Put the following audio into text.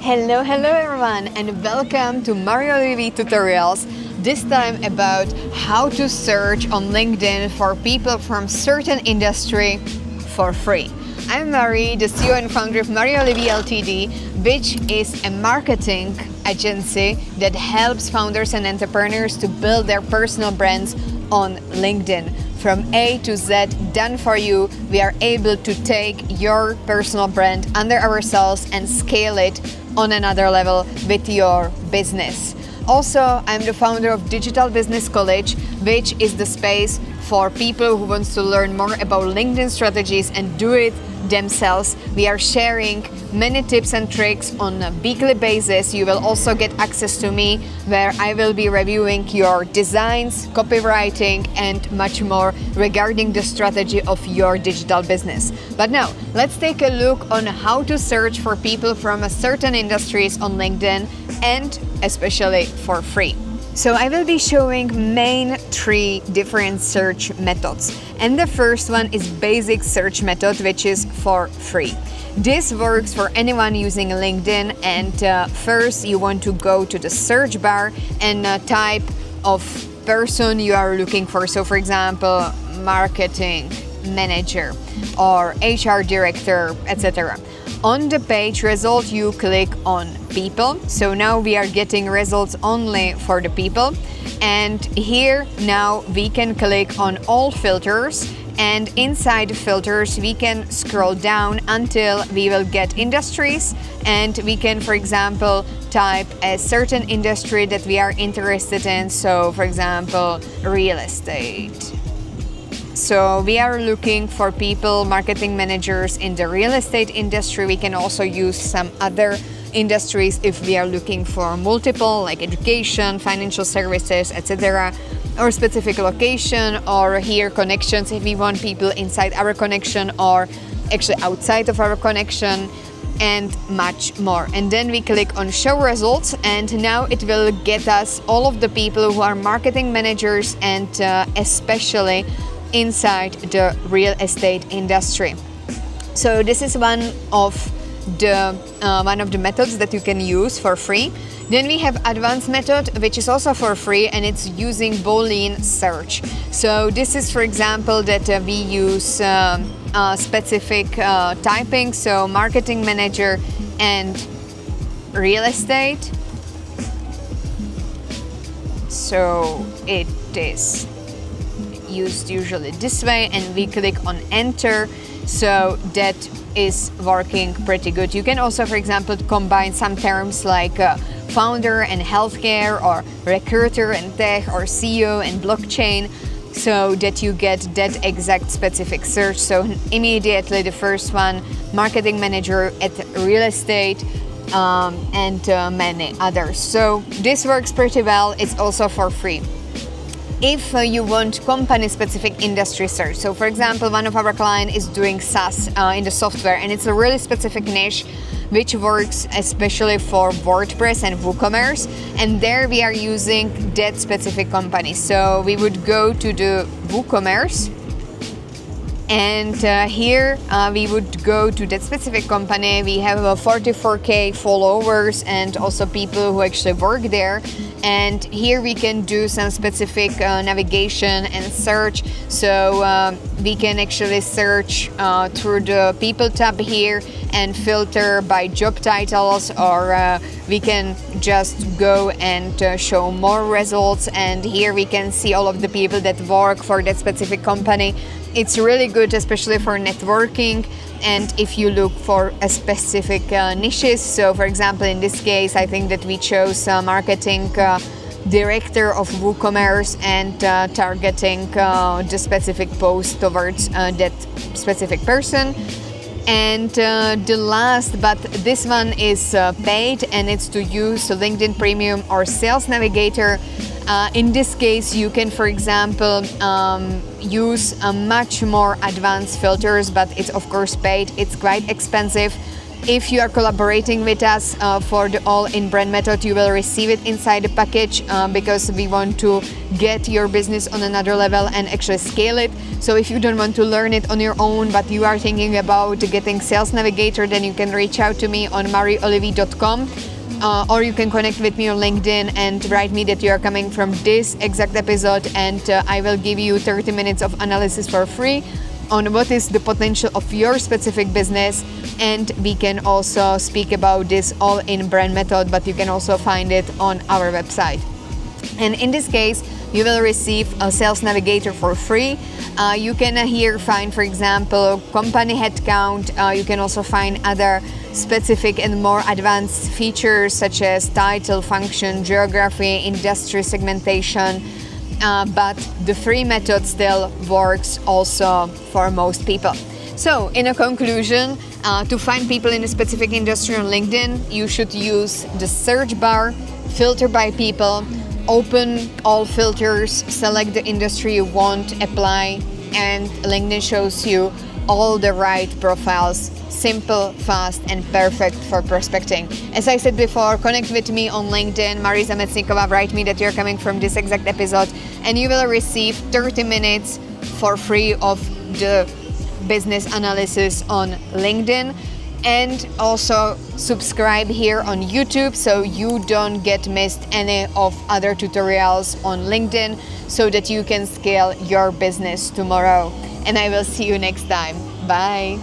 Hello everyone, and welcome to Mario TV tutorials. This time about how to search on LinkedIn for people from certain industry for free. I'm Mari, the CEO and founder of Mario TV Ltd, which is a marketing agency that helps founders and entrepreneurs to build their personal brands on LinkedIn. From A to Z, done for you. We are able to take your personal brand under ourselves and scale it on another level with your business. Also, I'm the founder of Digital Business College, which is the space for people who want to learn more about LinkedIn strategies and do it themselves. We are sharing many tips and tricks on a weekly basis. You will also get access to me, where I will be reviewing your designs, copywriting, and much more regarding the strategy of your digital business. But now, let's take a look on how to search for people from a certain industries on LinkedIn, and especially for free. So I will be showing main three different search methods. And the first one is basic search method, which is for free. This works for anyone using LinkedIn, and first you want to go to the search bar and type of person you are looking for. So for example, marketing manager or HR director, etc. On the page result, you click on people. So now we are getting results only for the people. And here now we can click on all filters, and inside the filters we can scroll down until we will get industries, and we can, for example, type a certain industry that we are interested in. So for example, real estate. So we are looking for people, marketing managers in the real estate industry. We can also use some other industries if we are looking for multiple, like education, financial services, etc., or specific location, or here connections if we want people inside our connection or actually outside of our connection, and much more. And then we click on show results, and now it will get us all of the people who are marketing managers and especially inside the real estate industry. So this is one of the methods that you can use for free. Then we have advanced method, which is also for free, and it's using Boolean search. So this is, for example, that we use specific typing, so marketing manager and real estate. So it is used usually this way, and we click on enter. So that is working pretty good. You can also, for example, combine some terms like founder and healthcare, or recruiter and tech, or CEO and blockchain, so that you get that exact specific search. So immediately the first one, marketing manager at real estate, and many others. So this works pretty well. It's also for free. If you want company-specific industry search, so for example, one of our clients is doing SaaS in the software, and it's a really specific niche which works especially for WordPress and WooCommerce, and there we are using that specific company. So we would go to the WooCommerce, and here we would go to that specific company. We have 44k followers and also people who actually work there. And here we can do some specific navigation and search. So we can actually search through the people tab here and filter by job titles, or we can just go and show more results. And here we can see all of the people that work for that specific company. It's really good, especially for networking, and if you look for a specific niches. So for example, in this case, I think that we chose marketing director of WooCommerce, and targeting the specific post towards that specific person. And the last, but this one is paid, and it's to use LinkedIn Premium or Sales Navigator. In this case, you can, for example, use much more advanced filters, but it's of course paid. It's quite expensive. If you are collaborating with us for the all-in brand method, you will receive it inside the package because we want to get your business on another level and actually scale it. So if you don't want to learn it on your own, but you are thinking about getting Sales Navigator, then you can reach out to me on mariolivi.com. Or you can connect with me on LinkedIn and write me that you are coming from this exact episode, and I will give you 30 minutes of analysis for free on what is the potential of your specific business. And we can also speak about this all-in brand method, but you can also find it on our website. And in this case, you will receive a Sales Navigator for free. You can here find, for example, company headcount. You can also find other specific and more advanced features such as title, function, geography, industry segmentation. But the free method still works also for most people. So, in a conclusion, to find people in a specific industry on LinkedIn, you should use the search bar, filter by people, open all filters, select the industry you want, apply, and LinkedIn shows you all the right profiles. Simple, fast, and perfect for prospecting. As I said before, connect with me on LinkedIn, Marisa Metsnikova, write me that you're coming from this exact episode, and you will receive 30 minutes for free of the business analysis on LinkedIn. And also subscribe here on YouTube so you don't get missed any of other tutorials on LinkedIn, so that you can scale your business tomorrow. And I will see you next time. Bye.